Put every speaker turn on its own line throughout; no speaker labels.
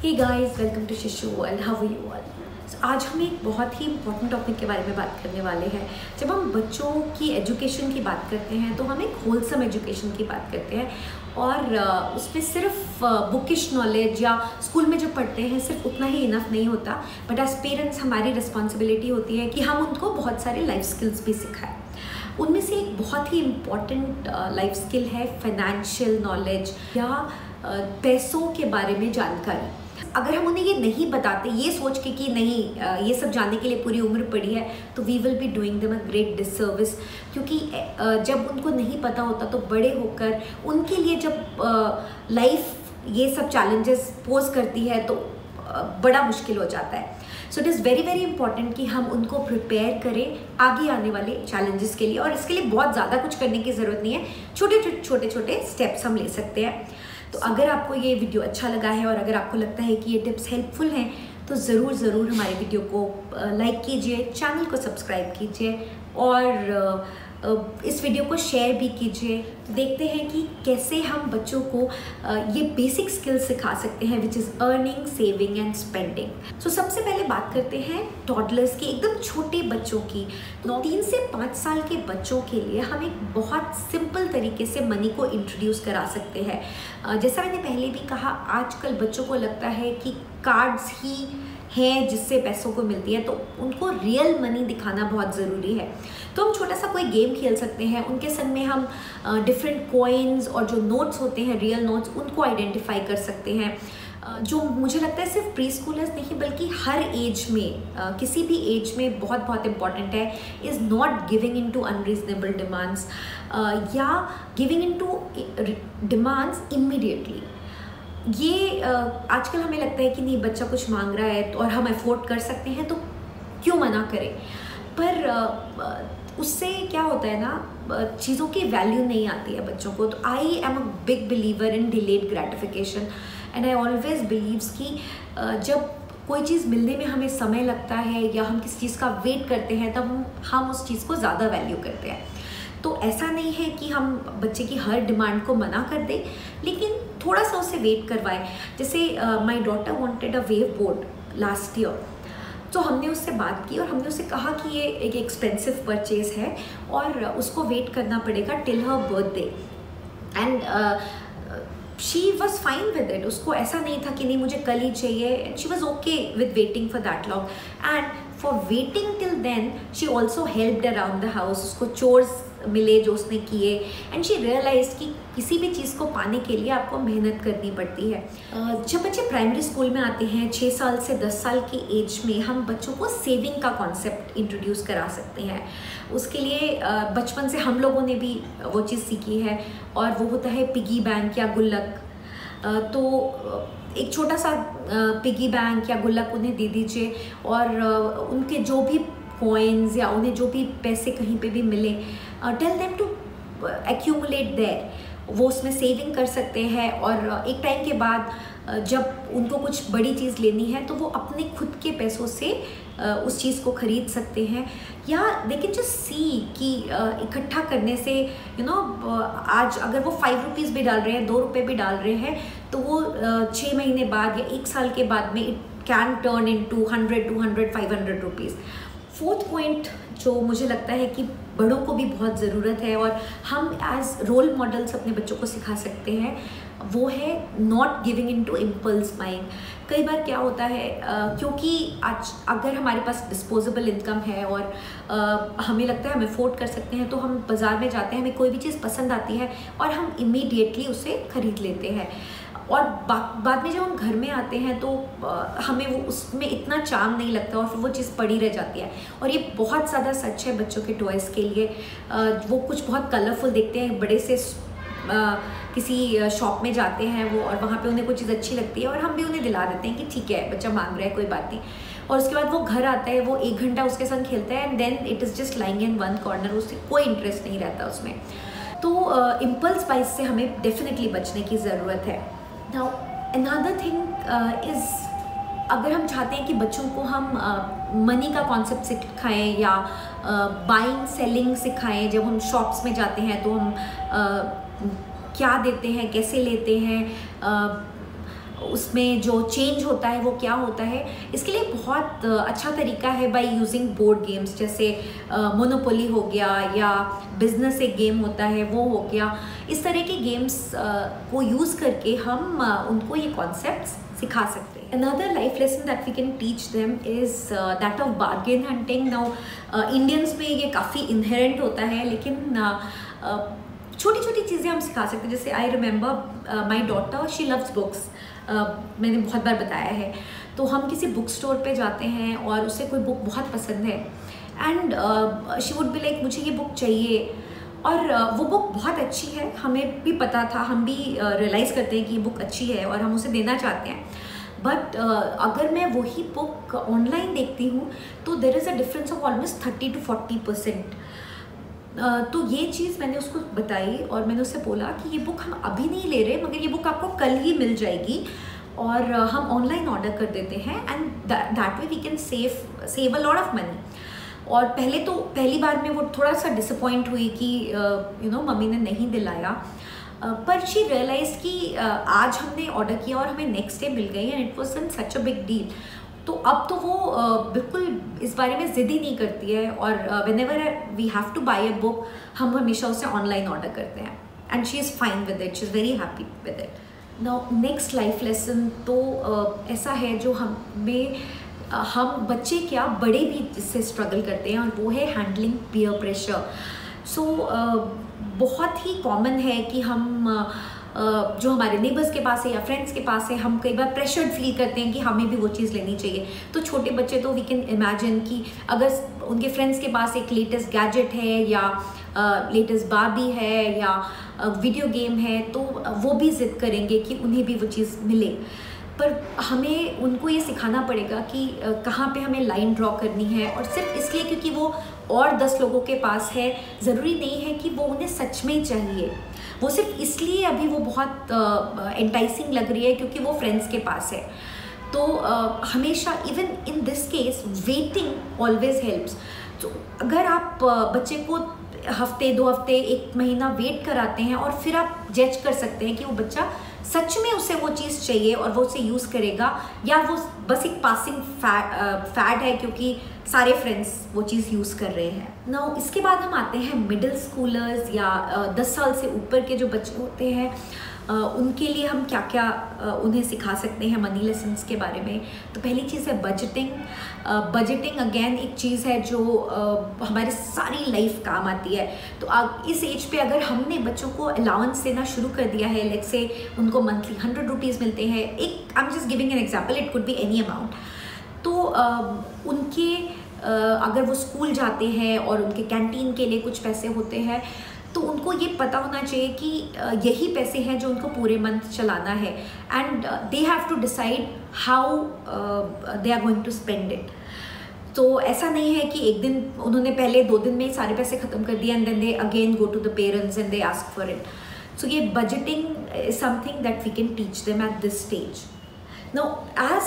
Hey guys, welcome to Shishu world. How are you all? आज हम एक बहुत ही इम्पॉर्टेंट टॉपिक के बारे में बात करने वाले हैं। जब हम बच्चों की एजुकेशन की बात करते हैं तो हम एक होलसम एजुकेशन की बात करते हैं और उसमें सिर्फ बुकिश नॉलेज या स्कूल में जो पढ़ते हैं सिर्फ उतना ही इनफ नहीं होता, बट एज पेरेंट्स हमारी रिस्पॉन्सिबिलिटी होती है कि हम उनको बहुत सारे लाइफ स्किल्स भी सिखाएं। उनमें से एक बहुत ही इम्पॉर्टेंट लाइफ स्किल है फाइनेंशियल नॉलेज या पैसों के बारे में जानकारी। अगर हम उन्हें ये नहीं बताते, ये सोच के कि नहीं ये सब जानने के लिए पूरी उम्र पड़ी है, तो we will be doing them a great disservice. क्योंकि जब उनको नहीं पता होता तो बड़े होकर उनके लिए जब लाइफ ये सब चैलेंजेस पोज करती है तो बड़ा मुश्किल हो जाता है। So it is very very important कि हम उनको प्रिपेयर करें आगे आने वाले चैलेंजेस के लिए, और इसके लिए बहुत ज़्यादा कुछ करने की ज़रूरत नहीं है। छोटे छोटे स्टेप्स हम ले सकते हैं। तो अगर आपको ये वीडियो अच्छा लगा है और अगर आपको लगता है कि ये टिप्स हेल्पफुल हैं तो ज़रूर हमारे वीडियो को लाइक कीजिए, चैनल को सब्सक्राइब कीजिए और इस वीडियो को शेयर भी कीजिए। देखते हैं कि कैसे हम बच्चों को ये बेसिक स्किल्स सिखा सकते हैं, which is earning, saving and spending. So सबसे पहले बात करते हैं टॉडलर्स की, एकदम छोटे बच्चों की। तो 3 से 5 साल के बच्चों के लिए हम एक बहुत सिंपल तरीके से मनी को इंट्रोड्यूस करा सकते हैं। जैसा मैंने पहले भी कहा, आजकल बच्चों को लगता है कि कार्ड्स ही हैं जिससे पैसों को मिलती है, तो उनको रियल मनी दिखाना बहुत ज़रूरी है। तो हम छोटा सा कोई गेम खेल सकते हैं, उनके संग में हम डिफरेंट कॉइन्स और जो नोट्स होते हैं, रियल नोट्स, उनको आइडेंटिफाई कर सकते हैं। जो मुझे लगता है सिर्फ प्री स्कूलर्स नहीं बल्कि हर एज में, किसी भी एज में बहुत इंपॉर्टेंट है, is not giving in to unreasonable demands या giving in to demands immediately. ये आजकल हमें लगता है कि नहीं, बच्चा कुछ मांग रहा है और हम अफोर्ड कर सकते हैं तो क्यों मना करें, पर उससे क्या होता है ना, चीज़ों की वैल्यू नहीं आती है बच्चों को। तो I am a big believer in delayed gratification and I always believes कि जब कोई चीज़ मिलने में हमें समय लगता है या हम किसी चीज़ का वेट करते हैं तब हम उस चीज़ को ज़्यादा वैल्यू करते हैं। तो ऐसा नहीं है कि हम बच्चे की हर डिमांड को मना कर दें, लेकिन थोड़ा सा उसे वेट करवाएं। जैसे my daughter wanted a wave board last year, तो हमने उससे बात की और हमने उससे कहा कि ये एक एक्सपेंसिव परचेज है और उसको वेट करना पड़ेगा till her birthday. And she was fine with it. उसको ऐसा नहीं था कि नहीं मुझे कल ही चाहिए, and she was okay with waiting for that long. And for waiting till then she also helped around the house. उसको चोर्स मिले जो उसने किए, एंड शी रियलाइज कि किसी भी चीज़ को पाने के लिए आपको मेहनत करनी पड़ती है। जब बच्चे प्राइमरी स्कूल में आते हैं 6 साल से 10 साल की एज में, हम बच्चों को सेविंग का कॉन्सेप्ट इंट्रोड्यूस करा सकते हैं। उसके लिए बचपन से हम लोगों ने भी वो चीज़ सीखी है और वो होता है पिगी बैंक या गुल्लक। तो एक छोटा सा पिगी बैंक या गुल्लक उन्हें दे दीजिए और उनके जो भी कॉइन्स या उन्हें जो भी पैसे कहीं पे भी मिले, tell them to accumulate there. वो उसमें सेविंग कर सकते हैं और एक टाइम के बाद जब उनको कुछ बड़ी चीज़ लेनी है तो वो अपने खुद के पैसों से उस चीज़ को ख़रीद सकते हैं। या दे कैन जस्ट सी कि इकट्ठा करने से आज अगर वो 5 रुपीज़ भी डाल रहे हैं, 2 रुपये भी डाल रहे हैं, तो वो 6 महीने बाद या 1 साल के बाद में it can turn into 100, 200, 500 rupees. 4th point जो मुझे लगता है कि बड़ों को भी बहुत ज़रूरत है और हम एज रोल मॉडल्स अपने बच्चों को सिखा सकते हैं, वो है not giving in to impulse buying. कई बार क्या होता है, क्योंकि आज अगर हमारे पास डिस्पोजेबल इनकम है और हमें लगता है हम अफोर्ड कर सकते हैं, तो हम बाज़ार में जाते हैं, हमें कोई भी चीज़ पसंद आती है और हम इमीडिएटली उसे ख़रीद लेते हैं। और बाद में जब हम घर में आते हैं तो हमें वो उसमें इतना चार्म नहीं लगता और फिर वो चीज़ पड़ी रह जाती है। और ये बहुत ज़्यादा सच है बच्चों के टॉयज़ के लिए। वो कुछ बहुत कलरफुल देखते हैं, बड़े से किसी शॉप में जाते हैं वो, और वहाँ पे उन्हें कोई चीज़ अच्छी लगती है और हम भी उन्हें दिला देते हैं कि ठीक है बच्चा मांग रहा है, कोई बात नहीं। और उसके बाद वो घर आता है, वो 1 घंटा उसके संग खेलता है and then it is just lying in one corner. उससे कोई इंटरेस्ट नहीं रहता उसमें। तो इम्पल्स बाइज से हमें डेफिनेटली बचने की ज़रूरत है। नाउ अनदर थिंग इज़, अगर हम चाहते हैं कि बच्चों को हम मनी का कॉन्सेप्ट सिखाएं या बाइंग सेलिंग सिखाएं, जब हम शॉप्स में जाते हैं तो हम क्या देते हैं, कैसे लेते हैं, उसमें जो चेंज होता है वो क्या होता है। इसके लिए बहुत अच्छा तरीका है बाय यूजिंग बोर्ड गेम्स, जैसे मोनोपोली हो गया या बिजनेस एक गेम होता है वो हो गया। इस तरह के गेम्स को यूज़ करके हम उनको ये कॉन्सेप्ट्स सिखा सकते हैं। Another life lesson that we can teach them is that of bargain hunting. Now Indians में ये काफ़ी inherent होता है, लेकिन छोटी छोटी चीज़ें हम सिखा सकते हैं। जैसे I remember my daughter, she loves books, मैंने बहुत बार बताया है। तो हम किसी बुक स्टोर पे जाते हैं और उसे कोई बुक बहुत पसंद है and she would be like मुझे ये बुक चाहिए, और वो बुक बहुत अच्छी है, हमें भी पता था, हम भी रियलाइज़ करते हैं कि ये बुक अच्छी है और हम उसे देना चाहते हैं। बट अगर मैं वही बुक ऑनलाइन देखती हूँ तो there is a difference of almost 30 to 40%। तो ये चीज़ मैंने उसको बताई और मैंने उससे बोला कि ये बुक हम अभी नहीं ले रहे, मगर ये बुक आपको कल ही मिल जाएगी और हम ऑनलाइन ऑर्डर कर देते हैं and that way we can save a lot of money. और पहली बार में वो थोड़ा सा डिसअपॉइंट हुई कि मम्मी ने नहीं दिलाया, पर शी रियलाइज कि आज हमने ऑर्डर किया और हमें नेक्स्ट डे मिल गई and it was in such a big deal. तो अब तो वो बिल्कुल इस बारे में ज़िद ही नहीं करती है, और whenever we have to buy a book हम हमेशा उसे ऑनलाइन ऑर्डर करते हैं and she is fine with it, she is very happy with it. Now next life lesson तो ऐसा है जो हम बच्चे क्या बड़े भी इससे स्ट्रगल करते हैं, और वो है हैंडलिंग पीयर प्रेशर। सो बहुत ही कॉमन है कि हम जो हमारे नेबर्स के पास है या फ्रेंड्स के पास है, हम कई बार प्रेशर्ड फील करते हैं कि हमें भी वो चीज़ लेनी चाहिए। तो छोटे बच्चे तो वी कैन इमेजिन कि अगर उनके फ्रेंड्स के पास एक लेटेस्ट गैजेट है या लेटेस्ट बार्बी है या वीडियो गेम है, तो वो भी ज़िद करेंगे कि उन्हें भी वो चीज़ मिले। पर हमें उनको ये सिखाना पड़ेगा कि कहाँ पे हमें लाइन ड्रॉ करनी है, और सिर्फ इसलिए क्योंकि वो और 10 लोगों के पास है ज़रूरी नहीं है कि वो उन्हें सच में चाहिए। वो सिर्फ इसलिए अभी वो बहुत एंटाइसिंग लग रही है क्योंकि वो फ्रेंड्स के पास है। तो हमेशा even in this case waiting always helps. तो अगर आप बच्चे को हफ्ते 2 हफ्ते 1 महीना वेट कराते हैं और फिर आप जज कर सकते हैं कि वो बच्चा सच में उसे वो चीज़ चाहिए और वो उसे यूज़ करेगा, या वो बस एक पासिंग फैड है क्योंकि सारे फ्रेंड्स वो चीज़ यूज़ कर रहे हैं। नाउ इसके बाद हम आते हैं मिडिल स्कूलर्स या 10 साल से ऊपर के जो बच्चे होते हैं, उनके लिए हम क्या क्या उन्हें सिखा सकते हैं मनी लेसन्स के बारे में। तो पहली चीज़ है बजटिंग। बजटिंग अगेन एक चीज़ है जो हमारे सारी लाइफ काम आती है। तो इस एज पे अगर हमने बच्चों को अलाउंस देना शुरू कर दिया है, लेट्स से उनको मंथली 100 रुपीज़ मिलते हैं, एक I am just giving an example, it could be any amount. तो उनके अगर वो स्कूल जाते हैं और उनके कैंटीन के लिए कुछ पैसे होते हैं, तो उनको ये पता होना चाहिए कि यही पैसे हैं जो उनको पूरे मंथ चलाना है, and they have to decide how they are going to spend it. तो ऐसा नहीं है कि एक दिन उन्होंने पहले 2 दिन में सारे पैसे ख़त्म कर दिए and then they again go to the parents and they ask for it. So ये budgeting is something that we can teach them at this stage. Now as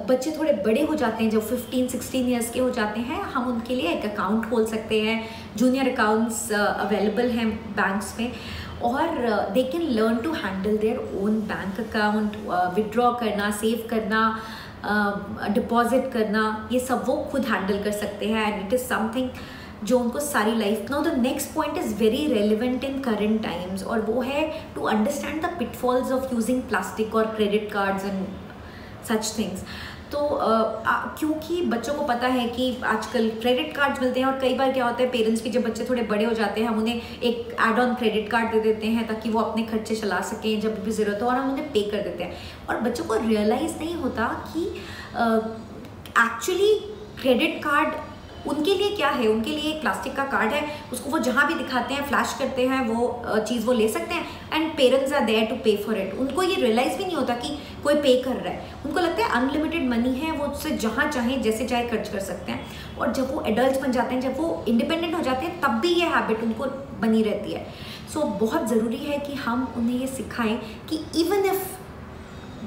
बच्चे थोड़े बड़े हो जाते हैं, जब 15-16 ईयर्स के हो जाते हैं, हम उनके लिए एक अकाउंट खोल सकते हैं। जूनियर अकाउंट्स अवेलेबल हैं बैंक्स में, और they can learn to handle their own bank account, withdraw करना, सेव करना, डिपॉजिट करना, ये सब वो खुद हैंडल कर सकते हैं, एंड इट इज़ समथिंग जो उनको सारी life. Now the next point is very relevant in current times, और वो है to understand the pitfalls of using plastic और credit cards and such things. तो क्योंकि बच्चों को पता है कि आजकल क्रेडिट कार्ड्स मिलते हैं, और कई बार क्या होता है पेरेंट्स भी जब बच्चे थोड़े बड़े हो जाते हैं, हम उन्हें एक एड ऑन क्रेडिट कार्ड दे देते हैं ताकि वो अपने खर्चे चला सकें जब भी ज़रूरत हो, और हम उन्हें पे कर देते हैं। और बच्चों को रियलाइज़ नहीं होता कि एक्चुअली क्रेडिट कार्ड उनके लिए क्या है। उनके लिए एक प्लास्टिक का कार्ड है, उसको वो जहाँ भी दिखाते हैं, फ्लैश करते हैं, वो चीज़ वो ले सकते हैं, and parents are there to pay for it. उनको ये रियलाइज़ भी नहीं होता कि कोई पे कर रहा है। उनको लगता है अनलिमिटेड मनी है, वो उससे जहाँ चाहे जैसे चाहे खर्च कर सकते हैं। और जब वो एडल्ट बन जाते हैं, जब वो इंडिपेंडेंट हो जाते हैं, तब भी ये हैबिट उनको बनी रहती है। सो बहुत ज़रूरी है कि हम उन्हें ये सिखाएं कि even if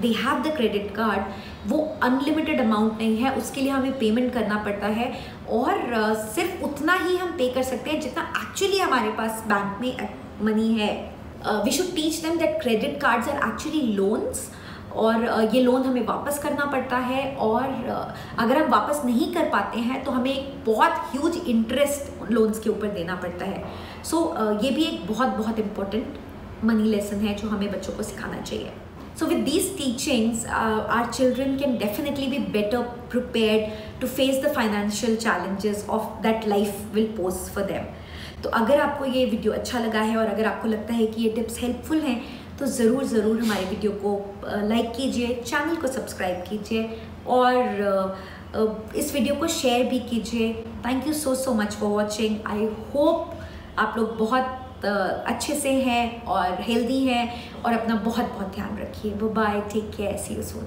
they have the credit card, वो अनलिमिटेड अमाउंट नहीं है, उसके लिए हमें पेमेंट करना पड़ता है, और सिर्फ उतना ही हम पे कर सकते हैं जितना एक्चुअली हमारे पास बैंक में मनी है। We should teach them that credit cards are actually loans, और ये लोन हमें वापस करना पड़ता है, और अगर हम वापस नहीं कर पाते हैं तो हमें एक बहुत ह्यूज इंटरेस्ट लोन्स के ऊपर देना पड़ता है। सो ये भी एक बहुत इम्पोर्टेंट मनी लेसन है जो हमें बच्चों को सिखाना चाहिए। So with these teachings, our children can definitely be better prepared to face the financial challenges of that life will pose for them. तो अगर आपको ये वीडियो अच्छा लगा है और अगर आपको लगता है कि ये टिप्स हेल्पफुल हैं तो ज़रूर हमारे वीडियो को लाइक कीजिए, चैनल को सब्सक्राइब कीजिए और इस वीडियो को शेयर भी कीजिए। Thank you so much for watching. I hope आप लोग बहुत अच्छे से हैं और हेल्दी हैं और अपना बहुत ध्यान रखिए। Bye, take care, see you soon.